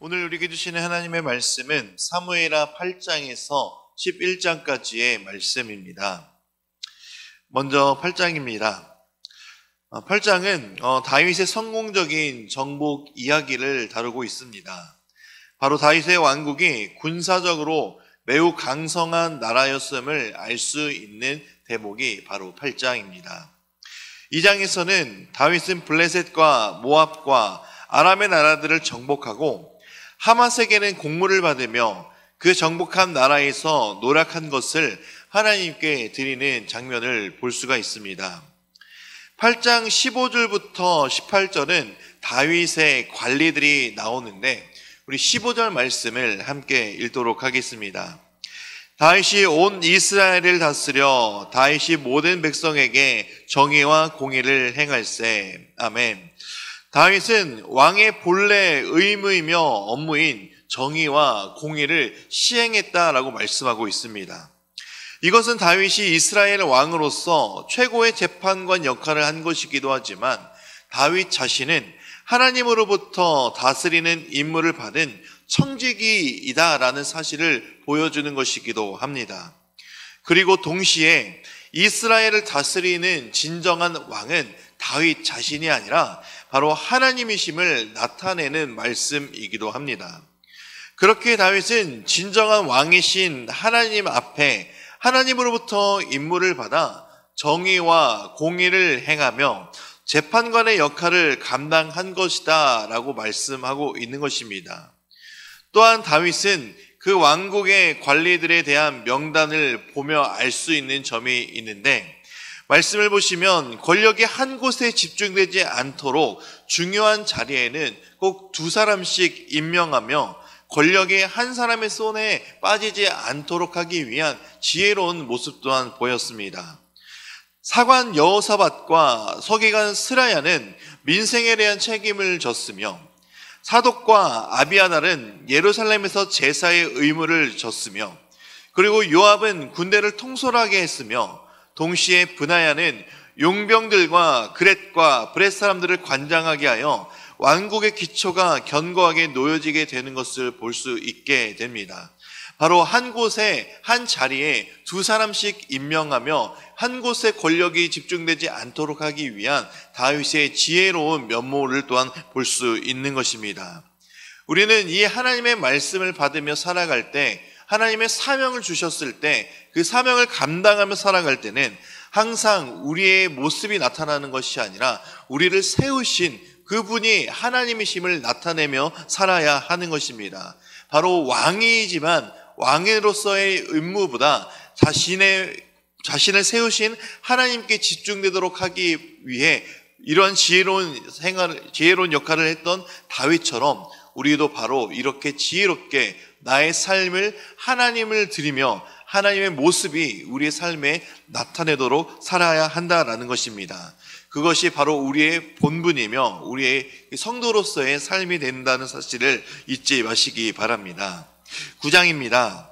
오늘 우리에게 주시는 하나님의 말씀은 사무엘하 8장에서 11장까지의 말씀입니다. 먼저 8장입니다. 8장은 다윗의 성공적인 정복 이야기를 다루고 있습니다. 바로 다윗의 왕국이 군사적으로 매우 강성한 나라였음을 알 수 있는 대목이 바로 8장입니다. 2장에서는 다윗은 블레셋과 모압과 아람의 나라들을 정복하고 하맛에게는 공물을 받으며 그 정복한 나라에서 노력한 것을 하나님께 드리는 장면을 볼 수가 있습니다. 8장 15절부터 18절은 다윗의 관리들이 나오는데 우리 15절 말씀을 함께 읽도록 하겠습니다. 다윗이 온 이스라엘을 다스려 다윗이 모든 백성에게 정의와 공의를 행할세. 아멘. 다윗은 왕의 본래 의무이며 업무인 정의와 공의를 시행했다라고 말씀하고 있습니다. 이것은 다윗이 이스라엘 왕으로서 최고의 재판관 역할을 한 것이기도 하지만 다윗 자신은 하나님으로부터 다스리는 임무를 받은 청지기이다라는 사실을 보여주는 것이기도 합니다. 그리고 동시에 이스라엘을 다스리는 진정한 왕은 다윗 자신이 아니라 바로 하나님이심을 나타내는 말씀이기도 합니다. 그렇게 다윗은 진정한 왕이신 하나님 앞에 하나님으로부터 임무를 받아 정의와 공의를 행하며 재판관의 역할을 감당한 것이다 라고 말씀하고 있는 것입니다. 또한 다윗은 그 왕국의 관리들에 대한 명단을 보며 알 수 있는 점이 있는데 말씀을 보시면 권력이 한 곳에 집중되지 않도록 중요한 자리에는 꼭 두 사람씩 임명하며 권력이 한 사람의 손에 빠지지 않도록 하기 위한 지혜로운 모습 또한 보였습니다. 사관 여호사밧과 서기관 스라야는 민생에 대한 책임을 졌으며 사독과 아비아달은 예루살렘에서 제사의 의무를 졌으며 그리고 요압은 군대를 통솔하게 했으며 동시에 브나야는 용병들과 그렛과 브렛 사람들을 관장하게 하여 왕국의 기초가 견고하게 놓여지게 되는 것을 볼 수 있게 됩니다. 바로 한 곳에 한 자리에 두 사람씩 임명하며 한 곳에 권력이 집중되지 않도록 하기 위한 다윗의 지혜로운 면모를 또한 볼 수 있는 것입니다. 우리는 이 하나님의 말씀을 받으며 살아갈 때 하나님의 사명을 주셨을 때 그 사명을 감당하며 살아갈 때는 항상 우리의 모습이 나타나는 것이 아니라 우리를 세우신 그분이 하나님이심을 나타내며 살아야 하는 것입니다. 바로 왕이지만 왕으로서의 임무보다 자신을 세우신 하나님께 집중되도록 하기 위해 이러한 지혜로운 역할을 했던 다윗처럼 우리도 바로 이렇게 지혜롭게 나의 삶을 하나님을 드리며 하나님의 모습이 우리의 삶에 나타내도록 살아야 한다라는 것입니다. 그것이 바로 우리의 본분이며 우리의 성도로서의 삶이 된다는 사실을 잊지 마시기 바랍니다. 9장입니다.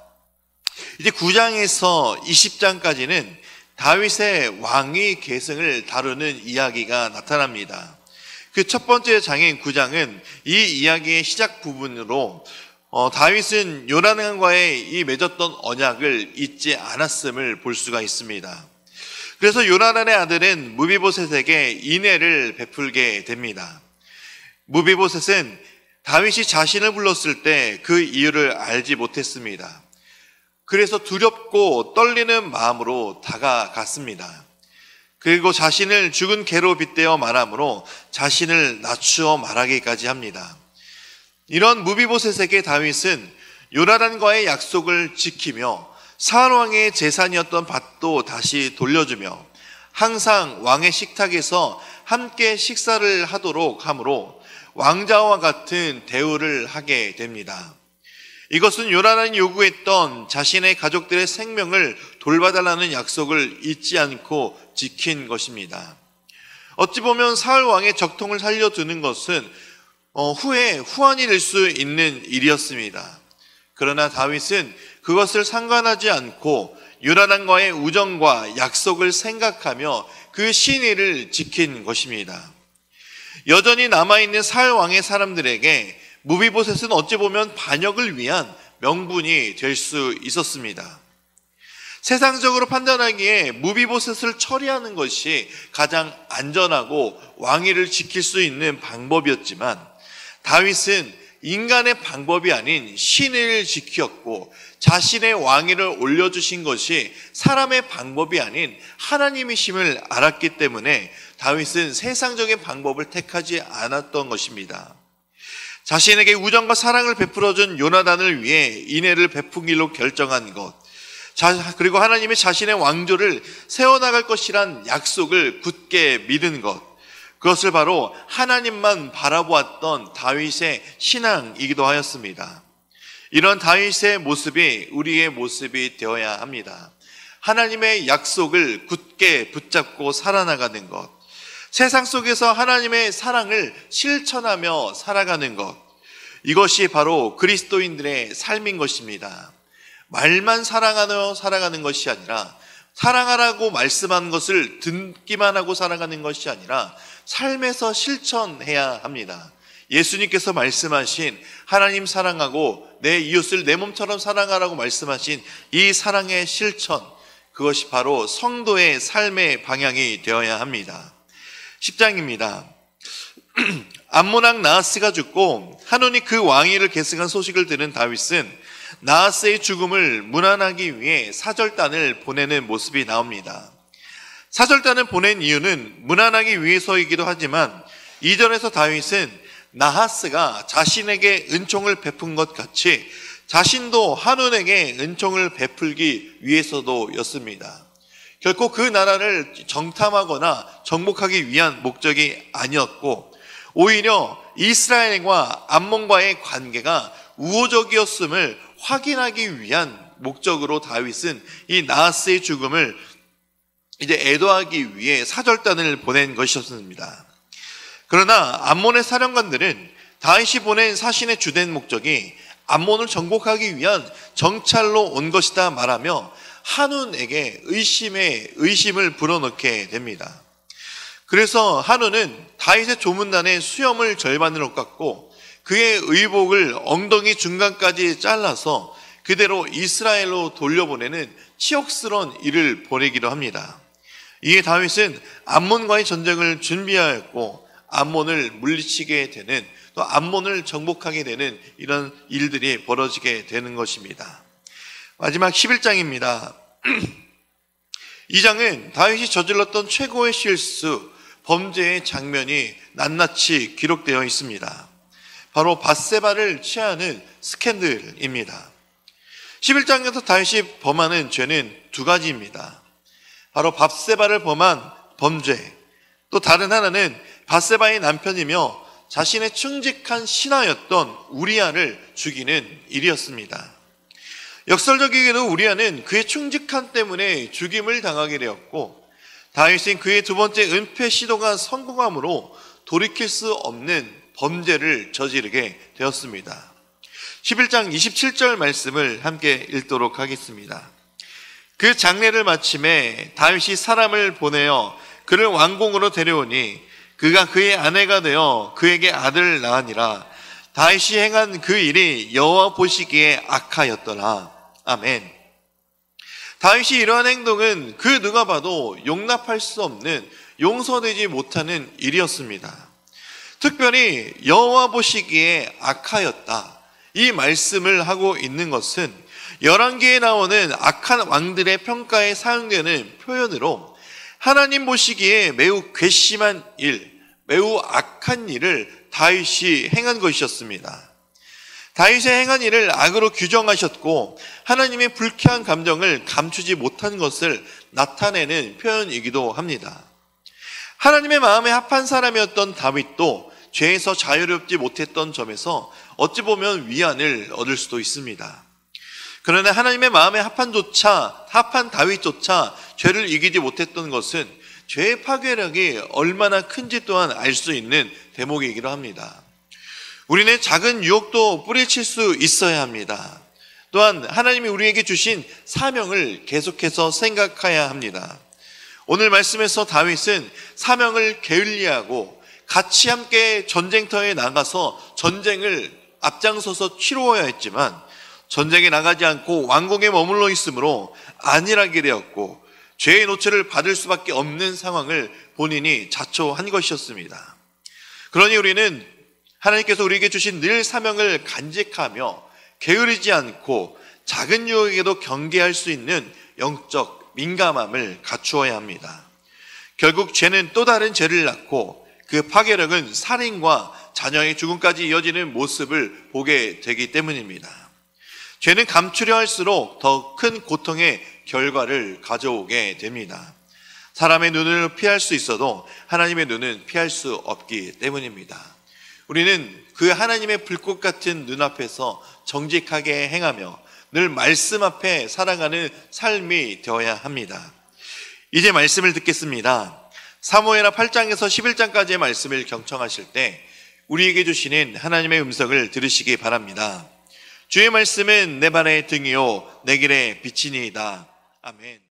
이제 9장에서 20장까지는 다윗의 왕위 계승을 다루는 이야기가 나타납니다. 그 첫 번째 장인 9장은 이 이야기의 시작 부분으로 다윗은 요나단과의 이 맺었던 언약을 잊지 않았음을 볼 수가 있습니다. 그래서 요나단의 아들은 무비보셋에게 인애를 베풀게 됩니다. 무비보셋은 다윗이 자신을 불렀을 때 그 이유를 알지 못했습니다. 그래서 두렵고 떨리는 마음으로 다가갔습니다. 그리고 자신을 죽은 개로 빗대어 말하므로 자신을 낮추어 말하기까지 합니다. 이런 무비보셋에게 다윗은 요나단과의 약속을 지키며 사울 왕의 재산이었던 밭도 다시 돌려주며 항상 왕의 식탁에서 함께 식사를 하도록 하므로 왕자와 같은 대우를 하게 됩니다. 이것은 요나단이 요구했던 자신의 가족들의 생명을 돌봐달라는 약속을 잊지 않고 지킨 것입니다. 어찌 보면 사울 왕의 적통을 살려두는 것은 후에 후환이 될 수 있는 일이었습니다. 그러나 다윗은 그것을 상관하지 않고 요나단과의 우정과 약속을 생각하며 그 신의를 지킨 것입니다. 여전히 남아있는 사울 왕의 사람들에게 무비보셋은 어찌 보면 반역을 위한 명분이 될 수 있었습니다. 세상적으로 판단하기에 무비보셋을 처리하는 것이 가장 안전하고 왕위를 지킬 수 있는 방법이었지만, 다윗은 인간의 방법이 아닌 신을 지켰고 자신의 왕위를 올려주신 것이 사람의 방법이 아닌 하나님이심을 알았기 때문에 다윗은 세상적인 방법을 택하지 않았던 것입니다. 자신에게 우정과 사랑을 베풀어준 요나단을 위해 인애를 베푸기로 결정한 것, 그리고 하나님이 자신의 왕조를 세워나갈 것이란 약속을 굳게 믿은 것, 그것을 바로 하나님만 바라보았던 다윗의 신앙이기도 하였습니다. 이런 다윗의 모습이 우리의 모습이 되어야 합니다. 하나님의 약속을 굳게 붙잡고 살아나가는 것, 세상 속에서 하나님의 사랑을 실천하며 살아가는 것, 이것이 바로 그리스도인들의 삶인 것입니다. 말만 사랑하며 살아가는 것이 아니라, 사랑하라고 말씀한 것을 듣기만 하고 살아가는 것이 아니라 삶에서 실천해야 합니다. 예수님께서 말씀하신 하나님 사랑하고 내 이웃을 내 몸처럼 사랑하라고 말씀하신 이 사랑의 실천, 그것이 바로 성도의 삶의 방향이 되어야 합니다. 10장입니다. 암몬 왕 나하스가 죽고 한온이 그 왕위를 계승한 소식을 들은 다윗은 나하스의 죽음을 문안하기 위해 사절단을 보내는 모습이 나옵니다. 사절단을 보낸 이유는 문안하기 위해서이기도 하지만, 이전에서 다윗은 나하스가 자신에게 은총을 베푼 것 같이 자신도 한온에게 은총을 베풀기 위해서도였습니다. 결코 그 나라를 정탐하거나 정복하기 위한 목적이 아니었고, 오히려 이스라엘과 암몬과의 관계가 우호적이었음을 확인하기 위한 목적으로 다윗은 이 나하스의 죽음을 이제 애도하기 위해 사절단을 보낸 것이었습니다. 그러나 암몬의 사령관들은 다윗이 보낸 사신의 주된 목적이 암몬을 정복하기 위한 정찰로 온 것이다 말하며 한운에게 의심을 불어넣게 됩니다. 그래서 한운은 다윗의 조문단의 수염을 절반으로 깎고 그의 의복을 엉덩이 중간까지 잘라서 그대로 이스라엘로 돌려보내는 치욕스러운 일을 벌이기도 합니다. 이에 다윗은 암몬과의 전쟁을 준비하였고 암몬을 물리치게 되는, 또 암몬을 정복하게 되는 이런 일들이 벌어지게 되는 것입니다. 마지막 11장입니다. 이 장은 다윗이 저질렀던 최고의 실수, 범죄의 장면이 낱낱이 기록되어 있습니다. 바로 밧세바를 취하는 스캔들입니다. 11장에서 다윗이 범하는 죄는 두 가지입니다. 바로 밧세바를 범한 범죄, 또 다른 하나는 밧세바의 남편이며 자신의 충직한 신하였던 우리아를 죽이는 일이었습니다. 역설적이게도 우리아는 그의 충직함 때문에 죽임을 당하게 되었고, 다윗은 그의 두 번째 은폐 시도가 성공함으로 돌이킬 수 없는 범죄를 저지르게 되었습니다. 11장 27절 말씀을 함께 읽도록 하겠습니다. 그 장례를 마침에 다윗이 사람을 보내어 그를 왕궁으로 데려오니 그가 그의 아내가 되어 그에게 아들을 낳으니라. 다윗이 행한 그 일이 여호와 보시기에 악하였더라. 아멘. 다윗이 이러한 행동은 그 누가 봐도 용납할 수 없는, 용서되지 못하는 일이었습니다. 특별히 여호와 보시기에 악하였다, 이 말씀을 하고 있는 것은 열왕기에 나오는 악한 왕들의 평가에 사용되는 표현으로 하나님 보시기에 매우 괘씸한 일, 매우 악한 일을 다윗이 행한 것이었습니다. 다윗의 행한 일을 악으로 규정하셨고 하나님의 불쾌한 감정을 감추지 못한 것을 나타내는 표현이기도 합니다. 하나님의 마음에 합한 사람이었던 다윗도 죄에서 자유롭지 못했던 점에서 어찌 보면 위안을 얻을 수도 있습니다. 그러나 하나님의 마음에 합한 다윗조차 죄를 이기지 못했던 것은 죄의 파괴력이 얼마나 큰지 또한 알 수 있는 대목이기도 합니다. 우리는 작은 유혹도 뿌리칠 수 있어야 합니다. 또한 하나님이 우리에게 주신 사명을 계속해서 생각해야 합니다. 오늘 말씀에서 다윗은 사명을 게을리하고 같이 함께 전쟁터에 나가서 전쟁을 앞장서서 치루어야 했지만 전쟁에 나가지 않고 왕궁에 머물러 있으므로 안일하게 되었고 죄의 노체를 받을 수밖에 없는 상황을 본인이 자초한 것이었습니다. 그러니 우리는 하나님께서 우리에게 주신 늘 사명을 간직하며 게으르지 않고 작은 유혹에도 경계할 수 있는 영적 민감함을 갖추어야 합니다. 결국 죄는 또 다른 죄를 낳고 그 파괴력은 살인과 자녀의 죽음까지 이어지는 모습을 보게 되기 때문입니다. 죄는 감추려 할수록 더 큰 고통의 결과를 가져오게 됩니다. 사람의 눈을 피할 수 있어도 하나님의 눈은 피할 수 없기 때문입니다. 우리는 그 하나님의 불꽃 같은 눈앞에서 정직하게 행하며 늘 말씀 앞에 살아가는 삶이 되어야 합니다. 이제 말씀을 듣겠습니다. 사무엘하 8장에서 11장까지의 말씀을 경청하실 때 우리에게 주시는 하나님의 음성을 들으시기 바랍니다. 주의 말씀은 내 발의 등이요 내 길의 빛이니이다. 아멘.